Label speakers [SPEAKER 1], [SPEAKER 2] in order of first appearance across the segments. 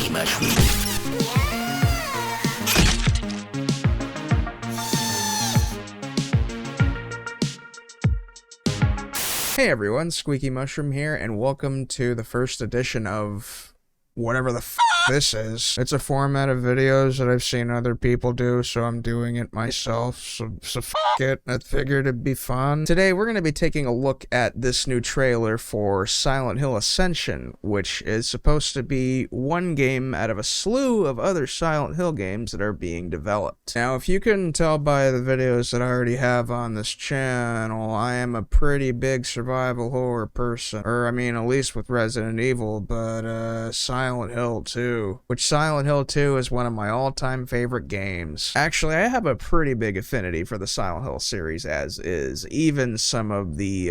[SPEAKER 1] Squeaky Mushroom.
[SPEAKER 2] Hey everyone, Squeaky Mushroom here, and welcome to the first edition of whatever the f this is. It's a format of videos that I've seen other people do, so I'm doing it myself, so f it. I figured it'd be fun. Today we're going to be taking a look at this new trailer for Silent Hill Ascension, which is supposed to be one game out of a slew of other Silent Hill games that are being developed. Now, if you couldn't tell by the videos that I already have on this channel, I am a pretty big survival horror person. Or, I mean, at least with Resident Evil, but, Silent Hill 2. Which Silent Hill 2 is one of my all-time favorite games. Actually, I have a pretty big affinity for the Silent Hill series as is, even some of the,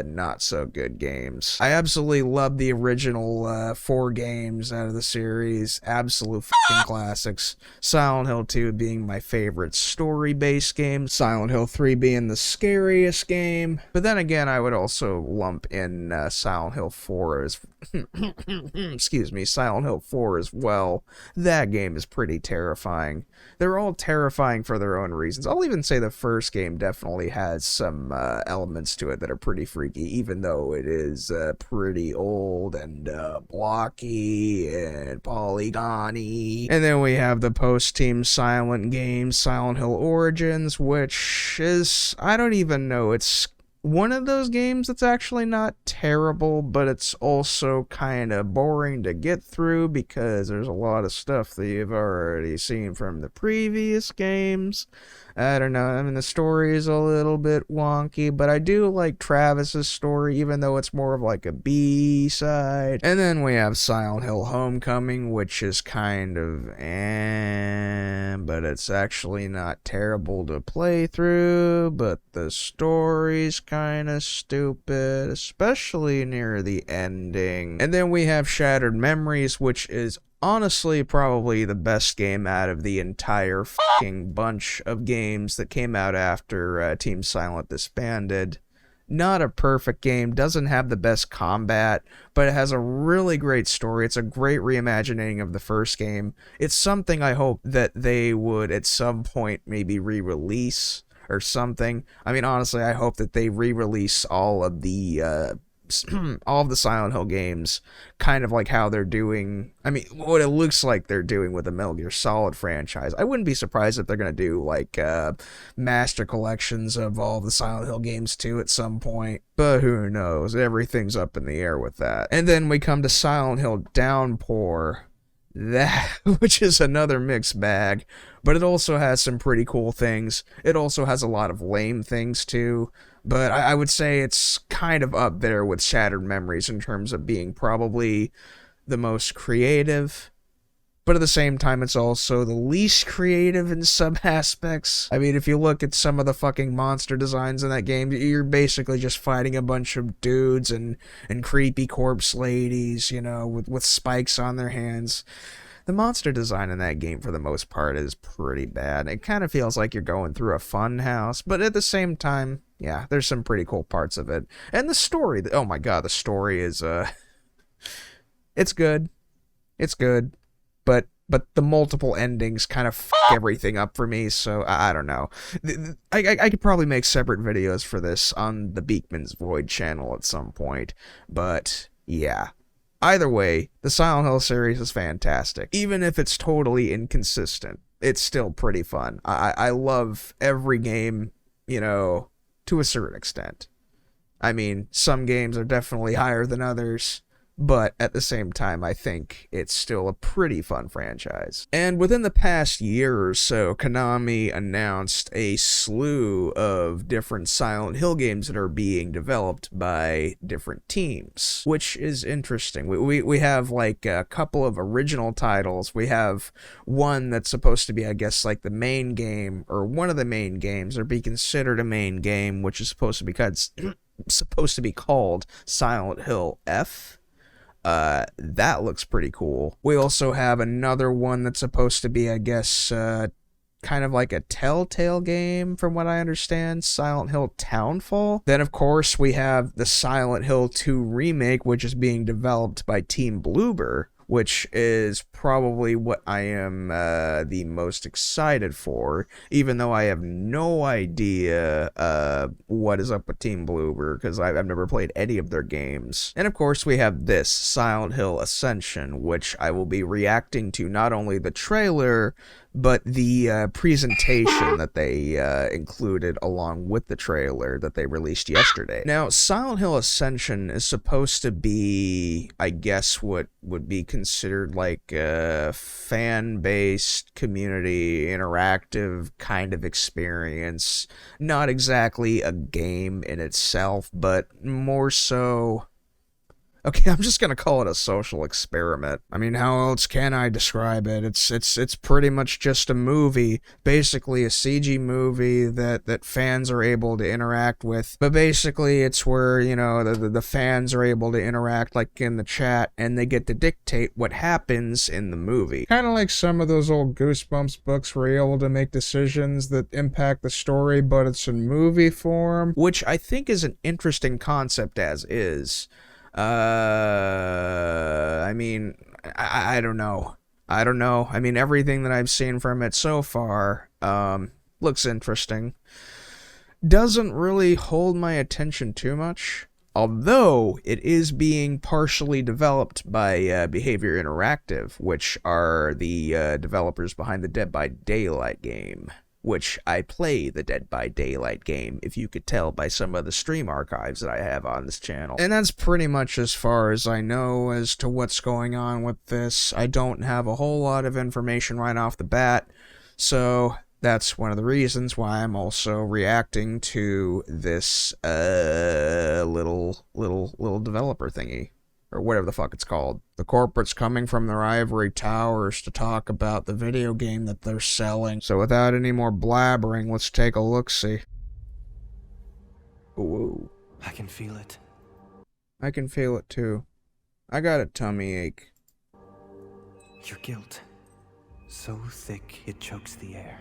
[SPEAKER 2] not-so-good games. I absolutely love the original, 4 games out of the series. Absolute f***ing classics. Silent Hill 2 being my favorite story-based game. Silent Hill 3 being the scariest game. But then again, I would also lump in, Silent Hill 4 as... excuse me, Silent Hill 4 as well. That game is pretty terrifying. They're all terrifying for their own reasons. I'll even say the first game definitely has some elements to it that are pretty freaky, even though it is pretty old and blocky and polygony. And then we have the post-Team Silent game, Silent Hill Origins, which is, I don't even know, it's one of those games that's actually not terrible, but it's also kind of boring to get through because there's a lot of stuff that you've already seen from the previous games. I don't know, I mean, the story is a little bit wonky, but I do like Travis's story, even though it's more of like a B-side. And then we have Silent Hill Homecoming, which is kind of but it's actually not terrible to play through, but the story's kind of stupid, especially near the ending. And then we have Shattered Memories, which is honestly probably the best game out of the entire fucking bunch of games that came out after Team Silent disbanded. Not a perfect game, doesn't have the best combat, but it has a really great story. It's a great reimagining of the first game. It's something I hope that they would at some point maybe re-release or something. I mean, honestly, I hope that they re-release all of the Silent Hill games, kind of like how they're doing, I mean, what it looks like they're doing with the Metal Gear Solid franchise. I wouldn't be surprised if they're going to do, like, master collections of all the Silent Hill games, too, at some point. But who knows? Everything's up in the air with that. And then we come to Silent Hill Downpour. That, which is another mixed bag, but it also has some pretty cool things. It also has a lot of lame things too, but I would say it's kind of up there with Shattered Memories in terms of being probably the most creative, but at the same time it's also the least creative in some aspects. I mean, if you look at some of the fucking monster designs in that game, you're basically just fighting a bunch of dudes and creepy corpse ladies, you know, with spikes on their hands. The monster design in that game, for the most part, is pretty bad. It kind of feels like you're going through a fun house, but at the same time, yeah, there's some pretty cool parts of it. And the story, oh my god, the story is, it's good. It's good. But the multiple endings kind of fuck everything up for me, so I don't know. I could probably make separate videos for this on the Beakman's Void channel at some point, but yeah. Either way, the Silent Hill series is fantastic. Even if it's totally inconsistent, it's still pretty fun. I love every game, you know, to a certain extent. I mean, some games are definitely higher than others, but at the same time, I think it's still a pretty fun franchise. And within the past year or so, Konami announced a slew of different Silent Hill games that are being developed by different teams, which is interesting. We have like a couple of original titles. We have one that's supposed to be, I guess, like the main game, or one of the main games, or be considered a main game, which is supposed to be called Silent Hill F. That looks pretty cool. We also have another one that's supposed to be, I guess, kind of like a Telltale game, from what I understand, Silent Hill Townfall. Then, of course, we have the Silent Hill 2 remake, which is being developed by Team Bloober, which is probably what I am the most excited for, even though I have no idea what is up with Team Bloober, because I've never played any of their games. And of course we have this, Silent Hill Ascension, which I will be reacting to not only the trailer, but the presentation that they included along with the trailer that they released yesterday. Now, Silent Hill Ascension is supposed to be, I guess, what would be considered like a fan-based, community, interactive kind of experience. Not exactly a game in itself, but more so... Okay, I'm just gonna call it a social experiment. I mean, how else can I describe it? It's pretty much just a movie, basically a CG movie that fans are able to interact with. But basically, it's where, you know, the fans are able to interact, like in the chat, and they get to dictate what happens in the movie. Kind of like some of those old Goosebumps books where you're able to make decisions that impact the story, but it's in movie form, which I think is an interesting concept as is. I mean, I don't know. I don't know. I mean, everything that I've seen from it so far, looks interesting. Doesn't really hold my attention too much, although it is being partially developed by Behavior Interactive, which are the developers behind the Dead by Daylight game. Which I play the Dead by Daylight game, if you could tell by some of the stream archives that I have on this channel. And that's pretty much as far as I know as to what's going on with this. I don't have a whole lot of information right off the bat, so that's one of the reasons why I'm also reacting to this little developer thingy. Or whatever the fuck it's called. The corporate's coming from their ivory towers to talk about the video game that they're selling. So without any more blabbering, let's take a look-see. Ooh.
[SPEAKER 1] I can feel it.
[SPEAKER 2] I can feel it too. I got a tummy ache.
[SPEAKER 1] Your guilt. So thick it chokes the air.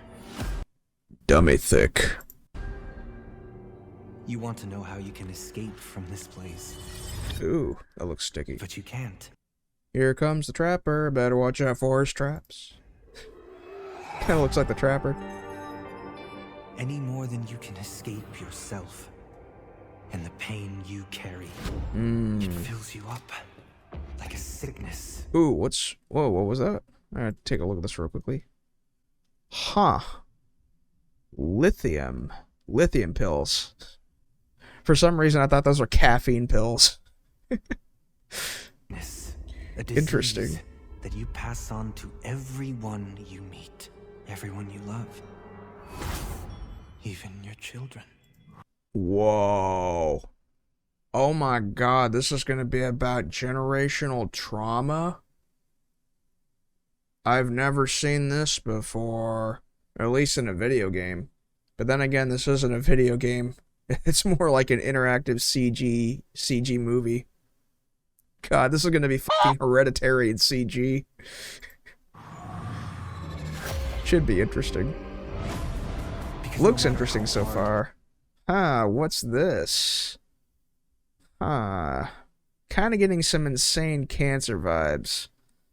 [SPEAKER 2] Dummy thick.
[SPEAKER 1] You want to know how you can escape from this place.
[SPEAKER 2] Ooh, that looks sticky.
[SPEAKER 1] But you can't.
[SPEAKER 2] Here comes the trapper. Better watch out for his traps. Kinda looks like the trapper.
[SPEAKER 1] Any more than you can escape yourself. And the pain you carry. It fills you up. Like a sickness.
[SPEAKER 2] Ooh, whoa, what was that? I'm gonna take a look at this real quickly. Huh. Lithium pills. For some reason, I thought those were caffeine pills. Interesting.
[SPEAKER 1] That you pass on to everyone you meet, everyone you love, even your children.
[SPEAKER 2] Whoa. Oh my god, this is going to be about generational trauma? I've never seen this before, at least in a video game. But then again, this isn't a video game. It's more like an interactive CG movie. God, this is gonna be fucking Hereditary in CG. Should be interesting. Looks interesting so far. Huh, what's this? Huh. Kinda getting some Insane Cancer vibes.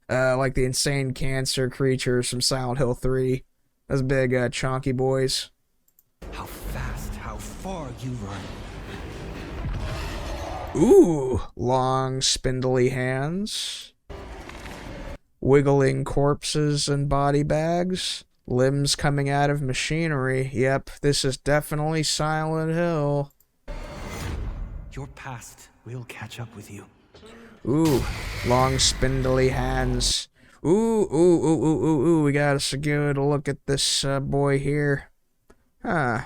[SPEAKER 2] Like the Insane Cancer creatures from Silent Hill 3. Those big, chonky boys.
[SPEAKER 1] How fast, how far you run.
[SPEAKER 2] Ooh, long, spindly hands. Wiggling corpses and body bags. Limbs coming out of machinery. Yep, this is definitely Silent Hill.
[SPEAKER 1] Your past will catch up with you.
[SPEAKER 2] Ooh, long, spindly hands. Ooh, we got us a good look at this boy here. Huh.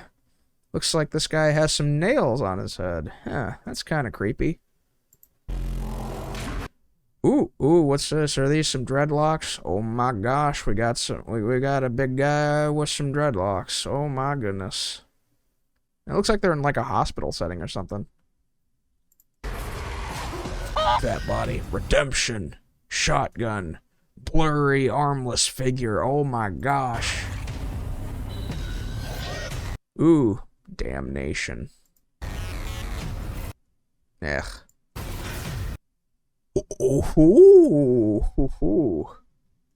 [SPEAKER 2] Looks like this guy has some nails on his head. Huh, that's kind of creepy. Ooh, what's this? Are these some dreadlocks? Oh my gosh, we got a big guy with some dreadlocks. Oh my goodness. It looks like they're in like a hospital setting or something. That body. Redemption. Shotgun. Blurry, armless figure. Oh my gosh. Ooh. Damnation. Ugh. Oh,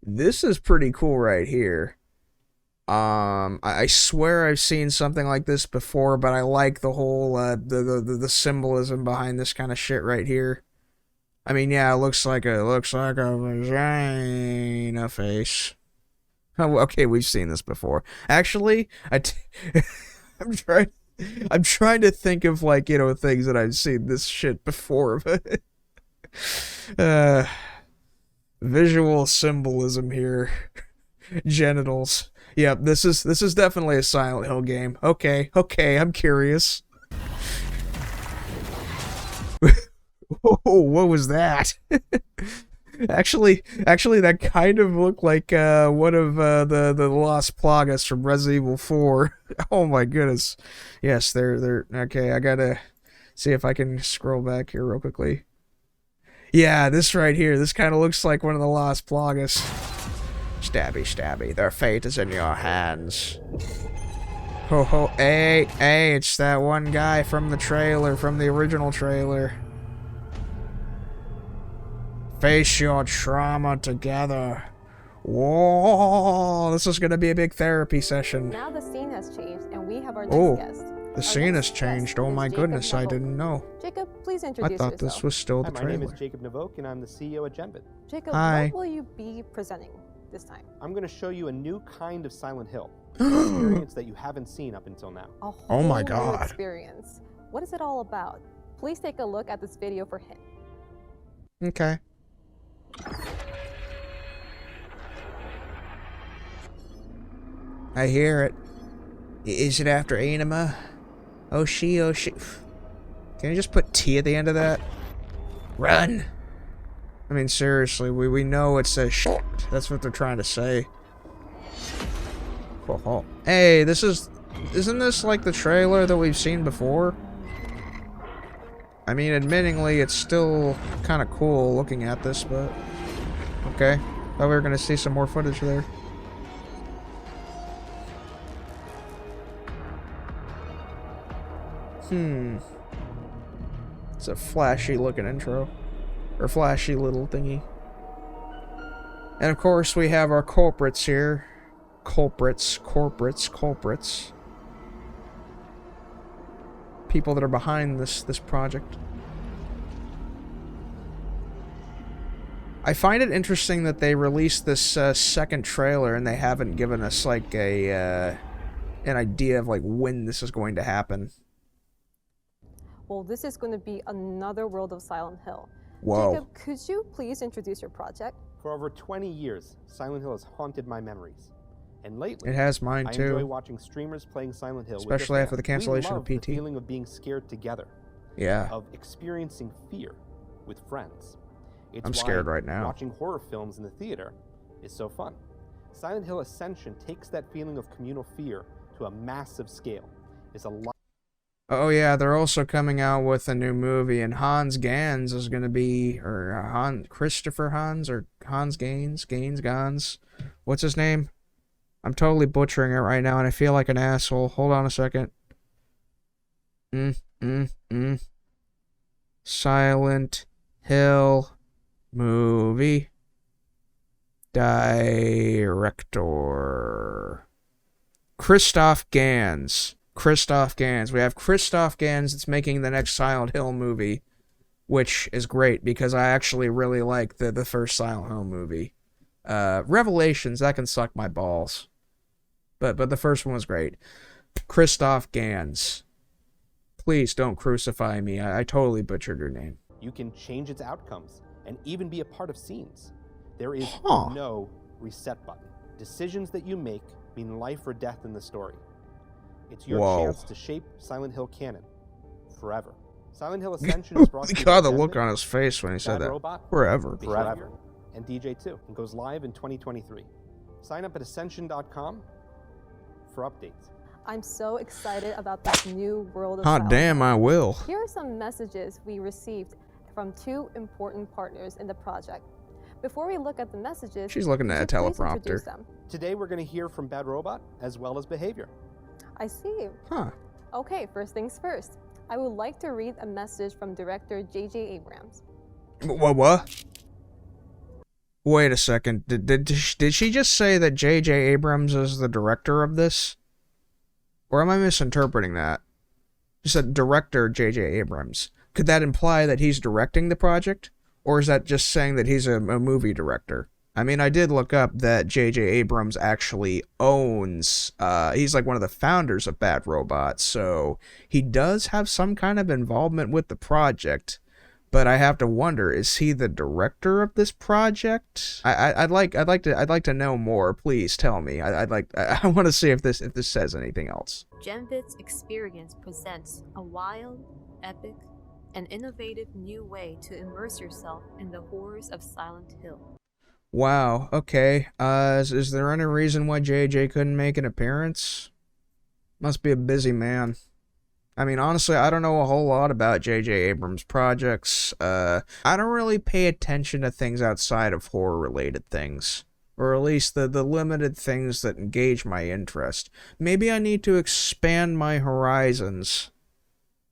[SPEAKER 2] this is pretty cool right here. I swear I've seen something like this before, but I like the whole the symbolism behind this kind of shit right here. I mean, yeah, it looks like a vagina face. Oh, okay, we've seen this before. Actually, I'm trying to think of, like, you know, things that I've seen this shit before, but visual symbolism here. Genitals. Yep, this is definitely a Silent Hill game. Okay, I'm curious. Oh, what was that? Actually, that kind of looked like one of the Lost Plagas from Resident Evil 4. Oh my goodness. Yes, they're okay. I gotta see if I can scroll back here real quickly. Yeah, this right here. This kind of looks like one of the Lost Plagas. Stabby, stabby. Their fate is in your hands. Ho ho. Hey, it's that one guy from the trailer, from the original trailer. Face your trauma together. Whoa, this is gonna be a big therapy session.
[SPEAKER 3] Now the scene has changed, and we have our next guest.
[SPEAKER 2] The scene has changed. Oh my goodness, I didn't know.
[SPEAKER 3] Jacob, please introduce yourself.
[SPEAKER 2] I thought this was still the trailer.
[SPEAKER 4] My name is Jacob Navok, and I'm the CEO at Genvid.
[SPEAKER 3] Jacob,
[SPEAKER 2] Hi.
[SPEAKER 3] what will you be presenting this time?
[SPEAKER 4] I'm going to show you a new kind of Silent Hill. An experience that you haven't seen up until now.
[SPEAKER 3] A whole
[SPEAKER 2] Oh my
[SPEAKER 3] new
[SPEAKER 2] God.
[SPEAKER 3] experience. What is it all about? Please take a look at this video for hint.
[SPEAKER 2] Okay. I hear it. Is it after Anima? Oh she. Can you just put T at the end of that? Run! I mean, seriously, we know it says shit. That's what they're trying to say. Oh. Hey, isn't this like the trailer that we've seen before? I mean, admittingly, it's still kind of cool looking at this, but... Okay. Thought we were gonna see some more footage there. It's a flashy looking intro. Or flashy little thingy. And of course we have our culprits here. Culprits. People that are behind this project. I find it interesting that they released this second trailer and they haven't given us like an idea of like when this is going to happen.
[SPEAKER 3] Well, this is going to be another world of Silent Hill.
[SPEAKER 2] Whoa.
[SPEAKER 3] Jacob, could you please introduce your project?
[SPEAKER 4] For over 20 years, Silent Hill has haunted my memories. And lately,
[SPEAKER 2] It has mine
[SPEAKER 4] I
[SPEAKER 2] too.
[SPEAKER 4] enjoy watching streamers playing Silent Hill
[SPEAKER 2] Especially
[SPEAKER 4] with
[SPEAKER 2] after
[SPEAKER 4] their
[SPEAKER 2] the
[SPEAKER 4] fans.
[SPEAKER 2] cancellation
[SPEAKER 4] We
[SPEAKER 2] of
[SPEAKER 4] love
[SPEAKER 2] PT.
[SPEAKER 4] The feeling of being scared together.
[SPEAKER 2] Yeah.
[SPEAKER 4] Of experiencing fear with friends. It's
[SPEAKER 2] I'm
[SPEAKER 4] why
[SPEAKER 2] scared right now.
[SPEAKER 4] Watching horror films in the theater is so fun. Silent Hill Ascension takes that feeling of communal fear to a massive scale. It's a lot.
[SPEAKER 2] Oh yeah, they're also coming out with a new movie, and Hans Gans is gonna be, or Christopher Hans, or Hans Gans. What's his name? I'm totally butchering it right now, and I feel like an asshole. Hold on a second. Silent Hill movie director Christoph Gans. We have Christoph Gans that's making the next Silent Hill movie, which is great because I actually really like the first Silent Hill movie. Revelations, that can suck my balls. But the first one was great. Christoph Gans. Please don't crucify me. I totally butchered your name.
[SPEAKER 4] You can change its outcomes and even be a part of scenes. There is no reset button. Decisions that you make mean life or death in the story. It's your chance to shape Silent Hill canon forever. Silent Hill Ascension is brought to you by
[SPEAKER 2] God, the look on his face when he said that.
[SPEAKER 4] Robot,
[SPEAKER 2] Forever.
[SPEAKER 4] and DJ2, and goes live in 2023. Sign up at Ascension.com for updates.
[SPEAKER 3] I'm so excited about this new world of Silent
[SPEAKER 2] Damn,
[SPEAKER 3] Hill.
[SPEAKER 2] I will.
[SPEAKER 3] Here are some messages we received from two important partners in the project. Before we look at the messages,
[SPEAKER 2] She's looking at a
[SPEAKER 3] could you please
[SPEAKER 2] teleprompter.
[SPEAKER 3] introduce them?
[SPEAKER 4] Today we're going to hear from Bad Robot as well as Behavior.
[SPEAKER 3] I see.
[SPEAKER 2] Huh.
[SPEAKER 3] Okay, first things first. I would like to read a message from director J.J. Abrams.
[SPEAKER 2] What? Wait a second. Did she just say that J.J. Abrams is the director of this? Or am I misinterpreting that? She said director J.J. Abrams. Could that imply that he's directing the project? Or is that just saying that he's a movie director? I mean, I did look up that J.J. Abrams actually owns, he's like one of the founders of Bad Robot, so he does have some kind of involvement with the project, but I have to wonder, is he the director of this project? I'd like to know more. Please tell me. I want to see if this says anything else.
[SPEAKER 5] Genvid's experience presents a wild, epic, and innovative new way to immerse yourself in the horrors of Silent Hill.
[SPEAKER 2] Wow, okay. Is there any reason why JJ couldn't make an appearance? Must be a busy man. I mean, honestly, I don't know a whole lot about J.J. Abrams' projects. I don't really pay attention to things outside of horror-related things. Or at least the limited things that engage my interest. Maybe I need to expand my horizons.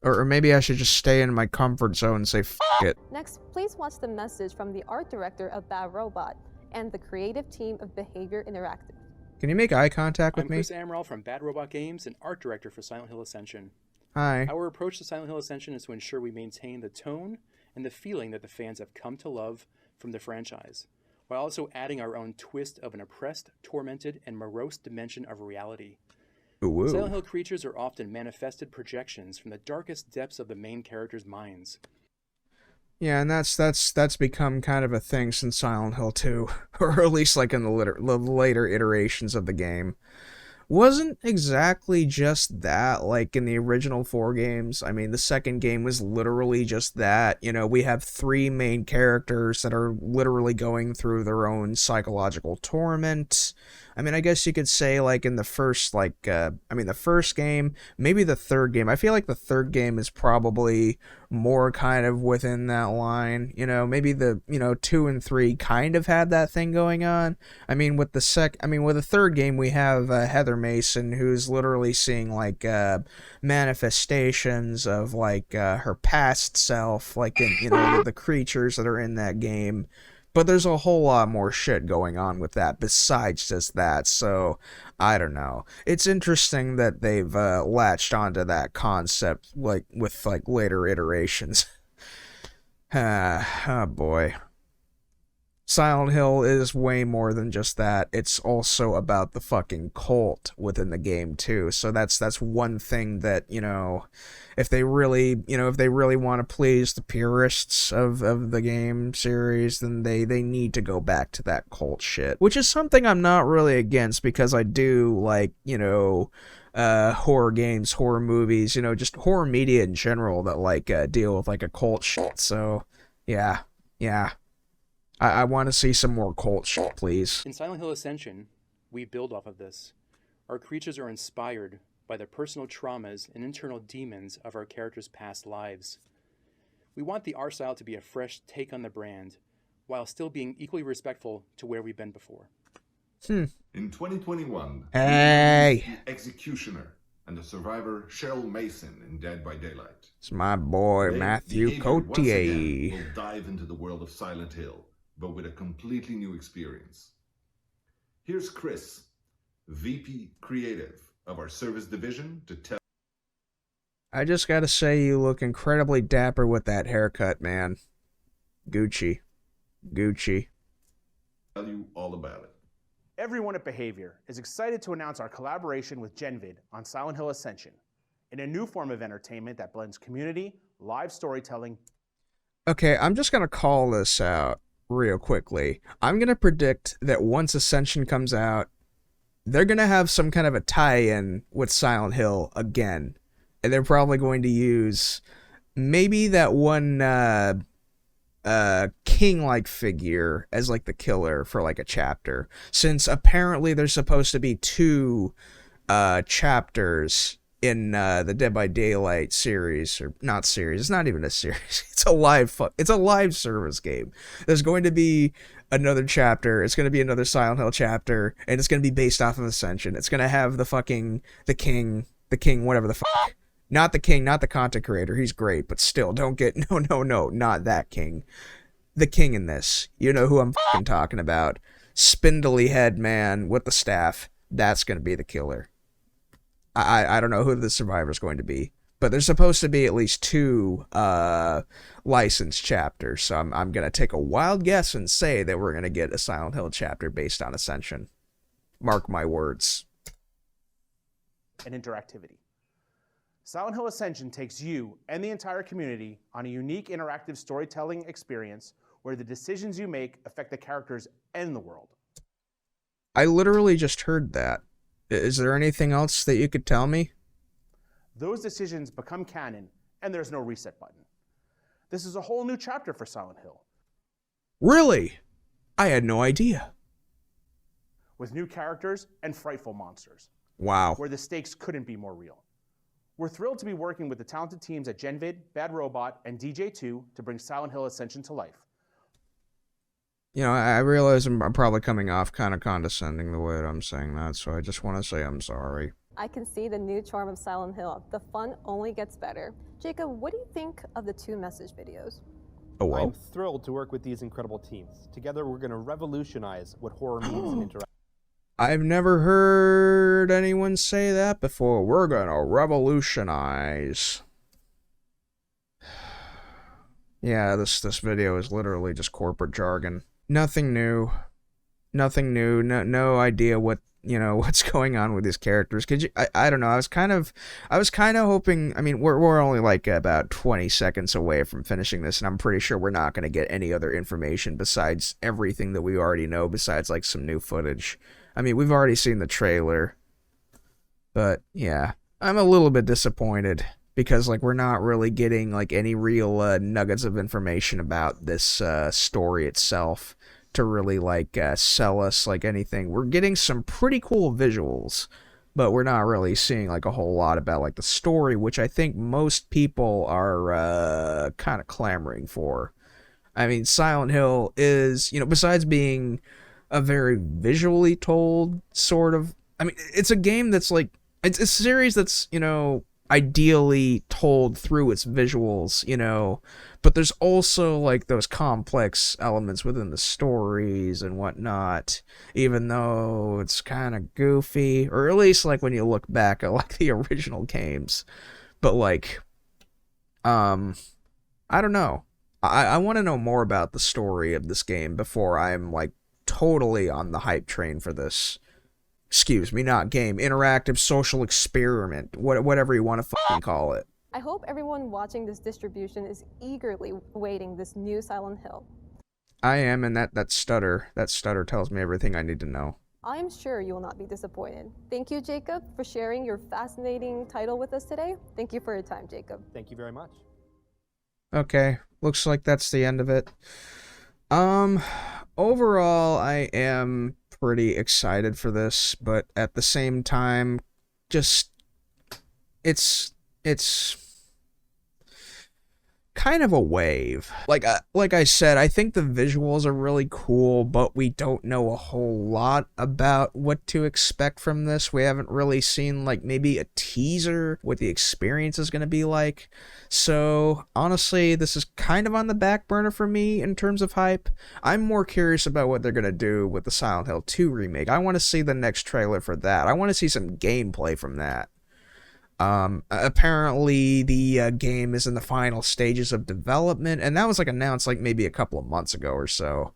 [SPEAKER 2] Or maybe I should just stay in my comfort zone and say, f*** it.
[SPEAKER 3] Next, please watch the message from the art director of Bad Robot and the creative team of Behavior Interactive.
[SPEAKER 2] Can you make eye contact with
[SPEAKER 6] I'm
[SPEAKER 2] me?
[SPEAKER 6] Chris Amaral from Bad Robot Games and art director for Silent Hill Ascension.
[SPEAKER 2] Hi.
[SPEAKER 6] Our approach to Silent Hill Ascension is to ensure we maintain the tone and the feeling that the fans have come to love from the franchise, while also adding our own twist of an oppressed, tormented, and morose dimension of reality.
[SPEAKER 2] Ooh.
[SPEAKER 6] Silent Hill creatures are often manifested projections from the darkest depths of the main characters' minds.
[SPEAKER 2] Yeah, and that's become kind of a thing since Silent Hill 2, or at least like in the later iterations of the game. Wasn't exactly just that, like in the original 4 games. I mean, the second game was literally just that. You know, we have 3 main characters that are literally going through their own psychological torment. I mean, I guess you could say, like, in the first, the first game, maybe the third game. I feel like the third game is probably more kind of within that line. You know, maybe the, 2 and 3 kind of had that thing going on. I mean, with the third game, we have Heather Mason, who's literally seeing, like, manifestations of, like, her past self, like, in, the creatures that are in that game. But there's a whole lot more shit going on with that besides just that, so I don't know. It's interesting that they've latched onto that concept, like, with, like, later iterations. Oh boy. Silent Hill is way more than just that. It's also about the fucking cult within the game too. So that's one thing that, if they really want to please the purists of the game series, then they need to go back to that cult shit. Which is something I'm not really against, because I do like, horror games, horror movies, just horror media in general that like deal with like a cult shit. So yeah. I want to see some more cult shit, please.
[SPEAKER 6] In Silent Hill Ascension, we build off of this. Our creatures are inspired by the personal traumas and internal demons of our characters' past lives. We want the art style to be a fresh take on the brand, while still being equally respectful to where we've been before.
[SPEAKER 7] In 2021,
[SPEAKER 2] hey,
[SPEAKER 7] the Executioner and the survivor Cheryl Mason in Dead by Daylight.
[SPEAKER 2] It's my boy Matthew Cotier.
[SPEAKER 7] Will dive into the world of Silent Hill, but with a completely new experience. Here's Chris, VP Creative of our service division, to tell.
[SPEAKER 2] I just gotta say, you look incredibly dapper with that haircut, man. Gucci.
[SPEAKER 7] Tell you all about it.
[SPEAKER 8] Everyone at Behavior is excited to announce our collaboration with Genvid on Silent Hill Ascension, in a new form of entertainment that blends community, live storytelling.
[SPEAKER 2] Okay, I'm just gonna call this out real quickly. I'm gonna predict that once Ascension comes out, they're gonna have some kind of a tie-in with Silent Hill again. And they're probably going to use maybe that one king-like figure as like the killer for like a chapter. Since apparently there's supposed to be 2 chapters in the Dead by Daylight series, or not series, it's not even a series, it's a live service game. There's going to be another chapter, it's going to be another Silent Hill chapter, and it's going to be based off of Ascension. It's going to have the king, whatever the fuck. Not the king, not the content creator, he's great, but still, don't get, no, not that king. the king in this. You know who I'm fucking talking about. Spindly head man with the staff. That's going to be the killer. I don't know who the survivor's going to be. But there's supposed to be at least 2 licensed chapters. So I'm going to take a wild guess and say that we're going to get a Silent Hill chapter based on Ascension. Mark my words.
[SPEAKER 8] And interactivity. Silent Hill Ascension takes you and the entire community on a unique interactive storytelling experience where the decisions you make affect the characters and the world.
[SPEAKER 2] I literally just heard that. Is there anything else that you could tell me?
[SPEAKER 8] Those decisions become canon, and there's no reset button. This is a whole new chapter for Silent Hill.
[SPEAKER 2] Really? I had no idea.
[SPEAKER 8] With new characters and frightful monsters.
[SPEAKER 2] Wow.
[SPEAKER 8] Where the stakes couldn't be more real. We're thrilled to be working with the talented teams at GenVid, Bad Robot, and DJ2 to bring Silent Hill Ascension to life.
[SPEAKER 2] You know, I realize I'm probably coming off kind of condescending the way that I'm saying that, so I just want to say I'm sorry.
[SPEAKER 3] I can see the new charm of Silent Hill. The fun only gets better. Jacob, what do you think of the 2 message videos?
[SPEAKER 2] Oh, well.
[SPEAKER 4] I'm thrilled to work with these incredible teams. Together, we're going to revolutionize what horror means in interaction.
[SPEAKER 2] I've never heard anyone say that before. We're going to revolutionize. Yeah, this video is literally just corporate jargon. Nothing new. Nothing new. No idea what, you know, what's going on with these characters. Could you? I don't know. I was kind of hoping. I mean, we're only like about 20 seconds away from finishing this, and I'm pretty sure we're not going to get any other information besides everything that we already know. Besides like some new footage. I mean, we've already seen the trailer, but yeah, I'm a little bit disappointed. Because, like, we're not really getting, like, any real nuggets of information about this story itself to really, like, sell us, like, anything. We're getting some pretty cool visuals, but we're not really seeing, like, a whole lot about, like, the story, which I think most people are kind of clamoring for. I mean, Silent Hill is, you know, besides being a very visually told sort of... I mean, it's a game that's, like... It's a series that's, you know... ideally told through its visuals, you know, but there's also like those complex elements within the stories and whatnot, even though it's kind of goofy, or at least like when you look back at like the original games. But like, I don't know. I want to know more about the story of this game before I'm like totally on the hype train for this. Excuse me, not game, interactive social experiment, whatever you want to fucking call it.
[SPEAKER 3] I hope everyone watching this distribution is eagerly awaiting this new Silent Hill.
[SPEAKER 2] I am, and that stutter tells me everything I need to know.
[SPEAKER 3] I'm sure you will not be disappointed. Thank you, Jacob, for sharing your fascinating title with us today. Thank you for your time, Jacob.
[SPEAKER 4] Thank you very much.
[SPEAKER 2] Okay, looks like that's the end of it. Overall, I am pretty excited for this, but at the same time, just it's kind of a wave. Like I said, I think the visuals are really cool, but we don't know a whole lot about what to expect from this. We haven't really seen like maybe a teaser what the experience is going to be like. So honestly, this is kind of on the back burner for me in terms of hype. I'm more curious about what they're going to do with the Silent Hill 2 remake. I want to see the next trailer for that. I want to see some gameplay from that. Apparently the game is in the final stages of development, and that was like announced like maybe a couple of months ago or so.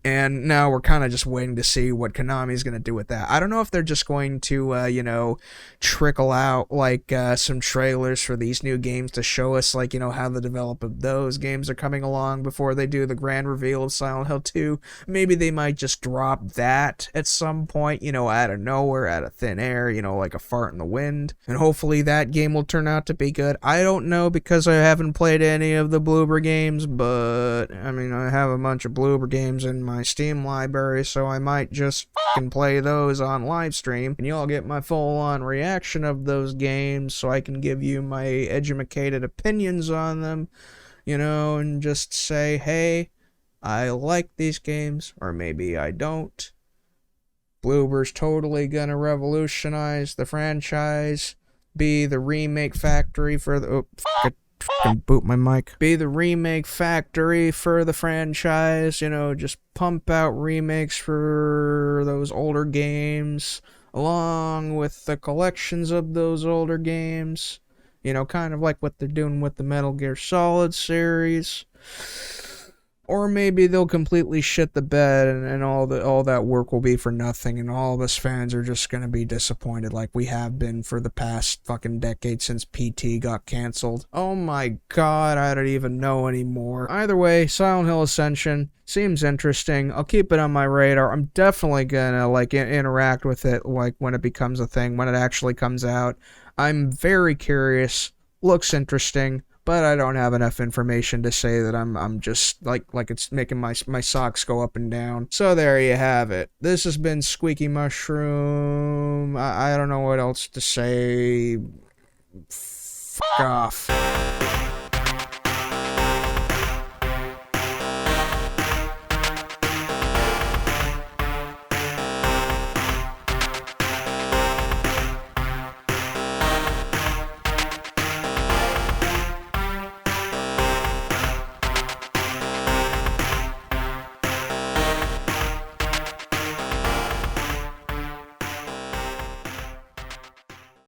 [SPEAKER 2] And now we're kind of just waiting to see what Konami's going to do with that. I don't know if they're just going to, you know, trickle out, like, some trailers for these new games to show us, like, you know, how the development of those games are coming along before they do the grand reveal of Silent Hill 2. Maybe they might just drop that at some point, you know, out of nowhere, out of thin air, you know, like a fart in the wind. And hopefully that game will turn out to be good. I don't know because I haven't played any of the Bloober games, but, I mean, I have a bunch of Bloober games in my Steam library, so I might just fucking play those on live stream, and y'all get my full-on reaction of those games, so I can give you my educated opinions on them, you know, and just say, hey, I like these games, or maybe I don't. Bloober's totally gonna revolutionize the franchise, be the remake factory for the... Oh, fuck it. fucking boot my mic. Be the remake factory for the franchise, you know, just pump out remakes for those older games, along with the collections of those older games. You know, kind of like what they're doing with the Metal Gear Solid series. Or maybe they'll completely shit the bed and all that work will be for nothing and all of us fans are just going to be disappointed like we have been for the past fucking decade since PT got canceled. Oh my god, I don't even know anymore. Either way, Silent Hill Ascension seems interesting. I'll keep it on my radar. I'm definitely gonna like interact with it like when it becomes a thing, when it actually comes out. I'm very curious. Looks interesting. But I don't have enough information to say that I'm just like it's making my socks go up and down. So there you have it. This has been Squeaky Mushroom. I don't know what else to say. Fuck off.